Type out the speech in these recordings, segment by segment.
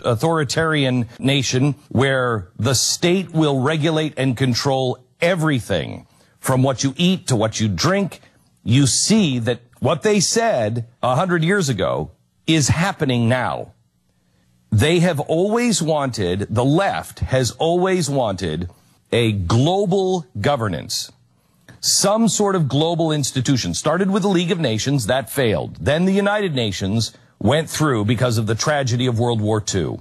authoritarian nation where the state will regulate and control everything from what you eat to what you drink, you see that what they said 100 years ago is happening now. They have always wanted, the left has always wanted a global governance. Some sort of global institution. Started with the League of Nations, that failed. Then the United Nations went through because of the tragedy of World War II.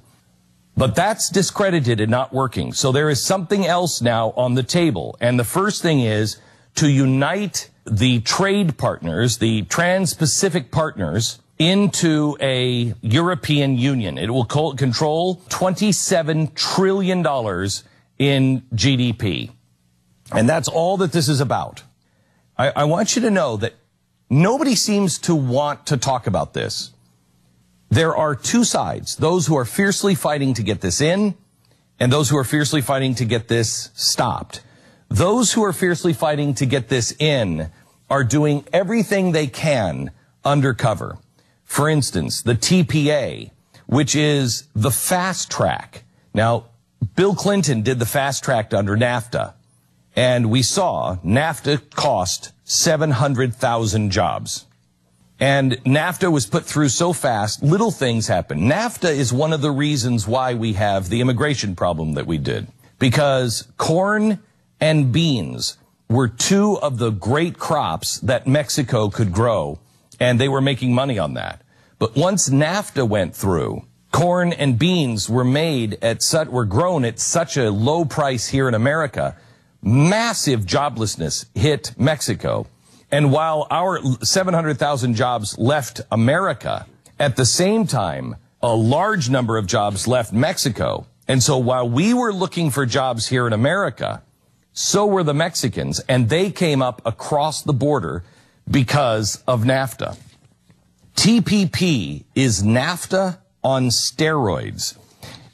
But that's discredited and not working. So there is something else now on the table. And the first thing is to unite the trade partners, the Trans-Pacific partners, into a European Union. It will control $27 trillion in GDP. And that's all that this is about. I want you to know that nobody seems to want to talk about this. There are two sides, those who are fiercely fighting to get this in, and those who are fiercely fighting to get this stopped. Those who are fiercely fighting to get this in are doing everything they can undercover. For instance, the TPA, which is the fast track. Now, Bill Clinton did the fast track under NAFTA, and we saw NAFTA cost 700,000 jobs. And NAFTA was put through so fast, little things happened. NAFTA is one of the reasons why we have the immigration problem that we did. Because corn and beans were two of the great crops that Mexico could grow, and they were making money on that. But once NAFTA went through, corn and beans were grown at such a low price here in America, massive joblessness hit Mexico. And while our 700,000 jobs left America, at the same time, a large number of jobs left Mexico. And so while we were looking for jobs here in America, so were the Mexicans, and they came up across the border because of NAFTA. TPP is NAFTA on steroids.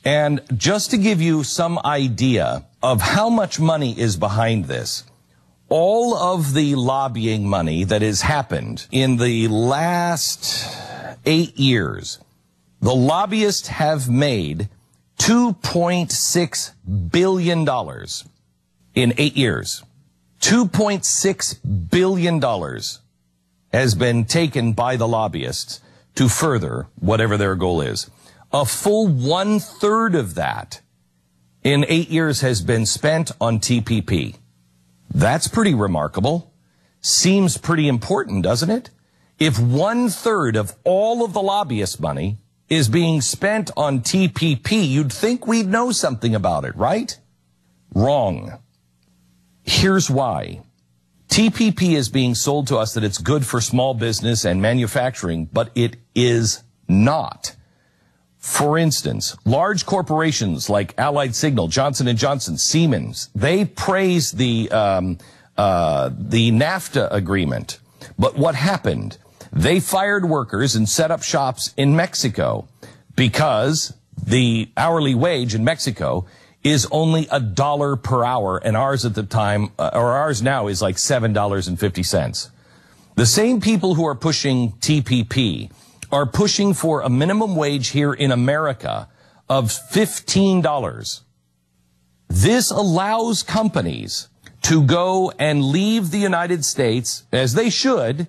And just to give you some idea of how much money is behind this, all of the lobbying money that has happened in the last 8 years, the lobbyists have made $2.6 billion in 8 years. $2.6 billion has been taken by the lobbyists to further whatever their goal is. A full 1/3 of that in 8 years has been spent on TPP. That's pretty remarkable. Seems pretty important, doesn't it? If 1/3 of all of the lobbyist money is being spent on TPP, you'd think we'd know something about it, right? Wrong. Here's why. TPP is being sold to us that it's good for small business and manufacturing, but it is not. For instance, large corporations like Allied Signal, Johnson & Johnson, Siemens, they praise the NAFTA agreement. But what happened? They fired workers and set up shops in Mexico because the hourly wage in Mexico is only $1 per hour, and ours at the time, or ours now is like $7.50. The same people who are pushing TPP are pushing for a minimum wage here in America of $15. This allows companies to go and leave the United States, as they should,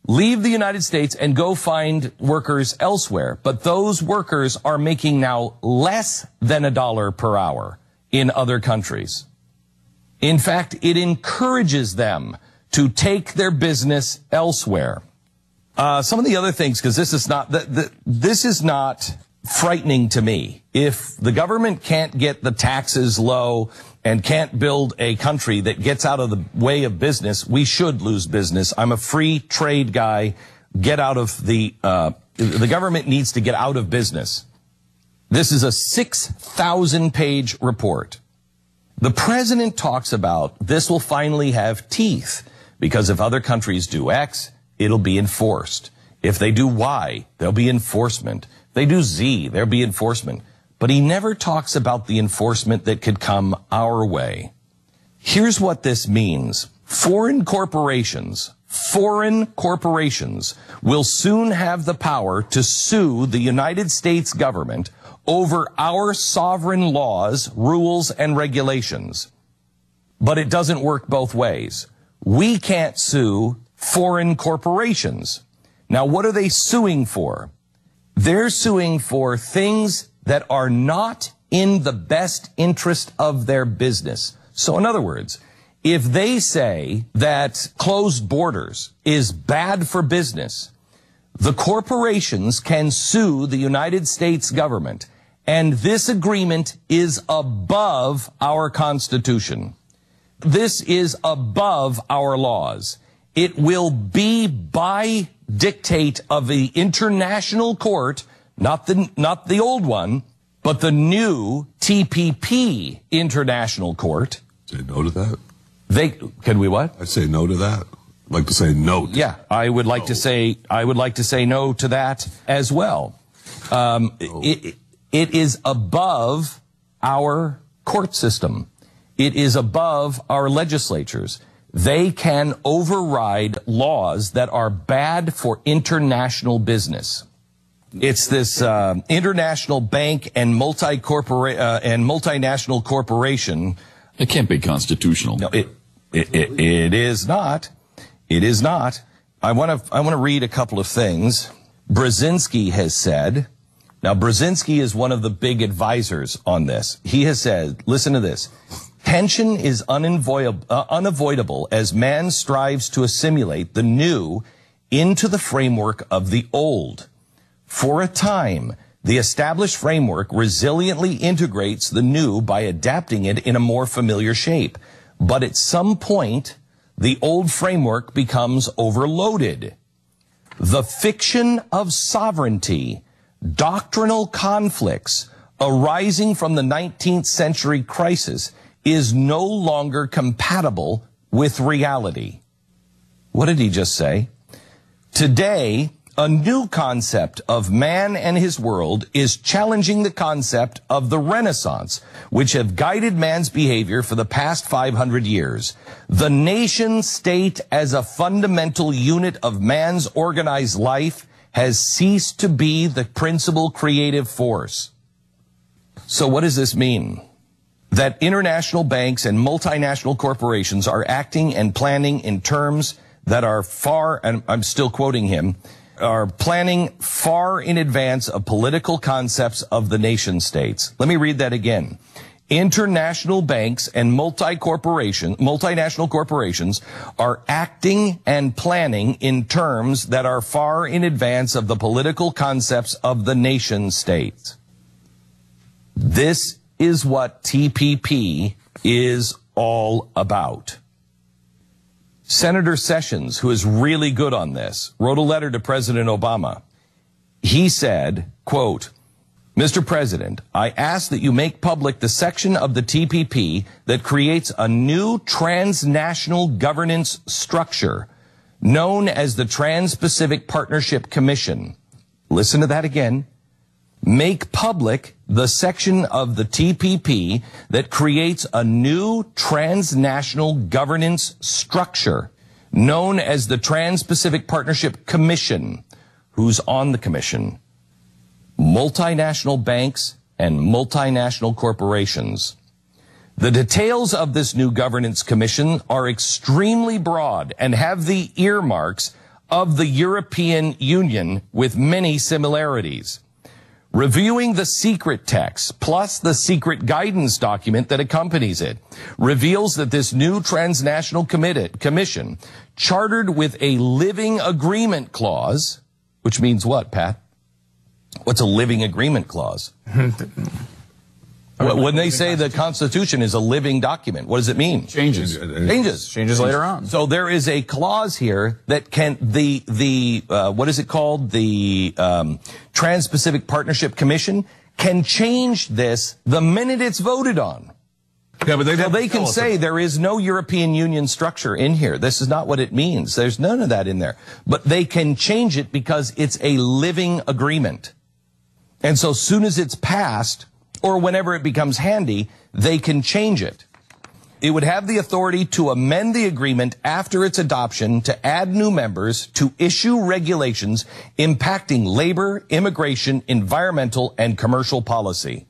leave the United States and go find workers elsewhere. But those workers are making now less than $1 per hour in other countries. In fact, it encourages them to take their business elsewhere. Some of the other things, because this is not frightening to me. If the government can't get the taxes low and can't build a country that gets out of the way of business, we should lose business. I'm a free trade guy. Get out of the government needs to get out of business. This is a 6,000-page report. The president talks about this will finally have teeth because if other countries do X, it'll be enforced. If they do Y, there'll be enforcement. If they do Z, there'll be enforcement. But he never talks about the enforcement that could come our way. Here's what this means. Foreign corporations will soon have the power to sue the United States government over our sovereign laws, rules, and regulations. But it doesn't work both ways. We can't sue foreign corporations. Now, what are they suing for? They're suing for things that are not in the best interest of their business. So in other words, if they say that closed borders is bad for business, the corporations can sue the United States government, and this agreement is above our Constitution. This is above our laws. It will be by dictate of the international court, not the old one, but the new TPP international court. Say no to that. Can we what? I say no to that. I'd like to say no. Yeah, I would like to say no to that as well. No. It is above our court system. It is above our legislatures. They can override laws that are bad for international business. It's this international bank and multinational corporation. It can't be constitutional. No, it is not. It is not. I want to read a couple of things. Brzezinski has said. Now, Brzezinski is one of the big advisors on this. He has said, listen to this. Tension is unavoidable as man strives to assimilate the new into the framework of the old. For a time, the established framework resiliently integrates the new by adapting it in a more familiar shape. But at some point, the old framework becomes overloaded. The fiction of sovereignty, doctrinal conflicts arising from the 19th century crisis is no longer compatible with reality. What did he just say? Today, a new concept of man and his world is challenging the concept of the Renaissance, which have guided man's behavior for the past 500 years. The nation state as a fundamental unit of man's organized life has ceased to be the principal creative force. So what does this mean? That international banks and multinational corporations are acting and planning in terms that are far, and I'm still quoting him, are planning far in advance of political concepts of the nation states. Let me read that again. International banks and multinational corporations are acting and planning in terms that are far in advance of the political concepts of the nation states. This is what TPP is all about. Senator Sessions, who is really good on this, wrote a letter to President Obama. He said, quote, Mr. President, I ask that you make public the section of the TPP that creates a new transnational governance structure known as the Trans-Pacific Partnership Commission. Listen to that again. Make public the section of the TPP that creates a new transnational governance structure known as the Trans-Pacific Partnership Commission. Who's on the commission? Multinational banks and multinational corporations. The details of this new governance commission are extremely broad and have the earmarks of the European Union with many similarities. Reviewing the secret text, plus the secret guidance document that accompanies it, reveals that this new transnational commission, chartered with a living agreement clause, which means what, Pat? What's a living agreement clause? When they say the Constitution is a living document, what does it mean? Changes later on. So there is a clause here that can, what is it called? The Trans-Pacific Partnership Commission can change this the minute it's voted on. Yeah, but they can say there is no European Union structure in here. This is not what it means. There's none of that in there. But they can change it because it's a living agreement. And so soon as it's passed, or whenever it becomes handy, they can change it. It would have the authority to amend the agreement after its adoption to add new members, to issue regulations impacting labor, immigration, environmental, and commercial policy.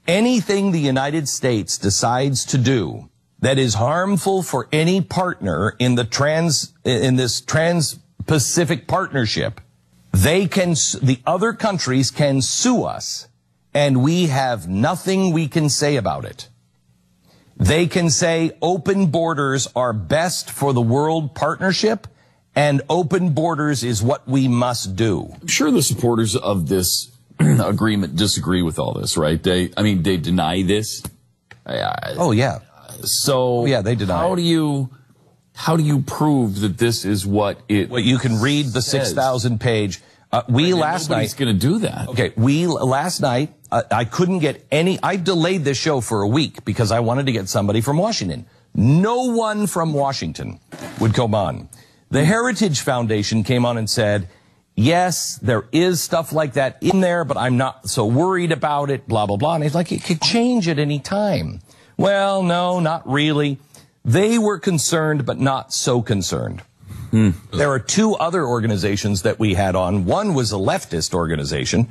Anything the United States decides to do that is harmful for any partner in this Trans-Pacific Partnership, the other countries can sue us, and we have nothing we can say about it. They can say open borders are best for the world partnership, and open borders is what we must do. I'm sure the supporters of this agreement disagree with all this, right? They deny this. Oh, yeah. So yeah, they deny it. How do you prove that this is what it? Well, you can read the 6,000 page. Last night. Nobody's going to do that. Okay, last night, I couldn't get I delayed this show for a week because I wanted to get somebody from Washington. No one from Washington would come on. The Heritage Foundation came on and said, yes, there is stuff like that in there, but I'm not so worried about it, blah, blah, blah. And he's like, it could change at any time. Well, no, not really. They were concerned, but not so concerned. There are two other organizations that we had on. One was a leftist organization,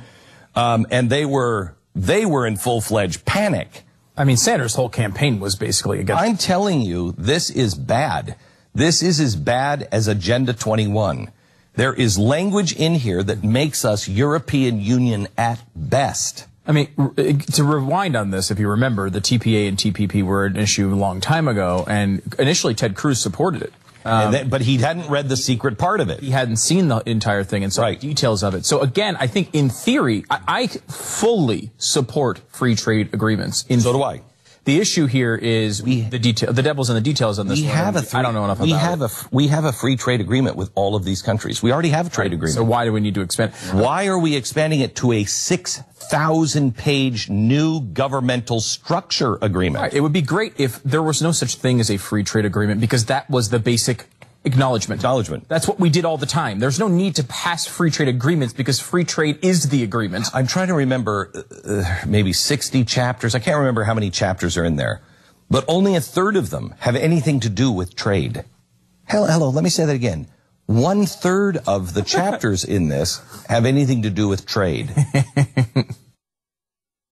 and they were in full-fledged panic. I mean, Sanders' whole campaign was basically against. I'm telling you, this is bad. This is as bad as Agenda 21. There is language in here that makes us European Union at best. I mean, to rewind on this, if you remember, the TPA and TPP were an issue a long time ago, and initially Ted Cruz supported it. But he hadn't read the secret part of it. He hadn't seen the entire thing and saw the details of it. So again, I think in theory, I fully support free trade agreements. So do I. The issue here is the devil's in the details on this. I don't know enough about it. We have a free trade agreement with all of these countries. We already have a trade agreement. So why do we need to expand? Why are we expanding it to a 6,000-page new governmental structure agreement? Right. It would be great if there was no such thing as a free trade agreement, because that was the basic acknowledgement. That's what we did all the time. There's no need to pass free trade agreements because free trade is the agreement. I'm trying to remember maybe 60 chapters. I can't remember how many chapters are in there. But only a third of them have anything to do with trade. Hello, let me say that again. 1/3 of the chapters in this have anything to do with trade.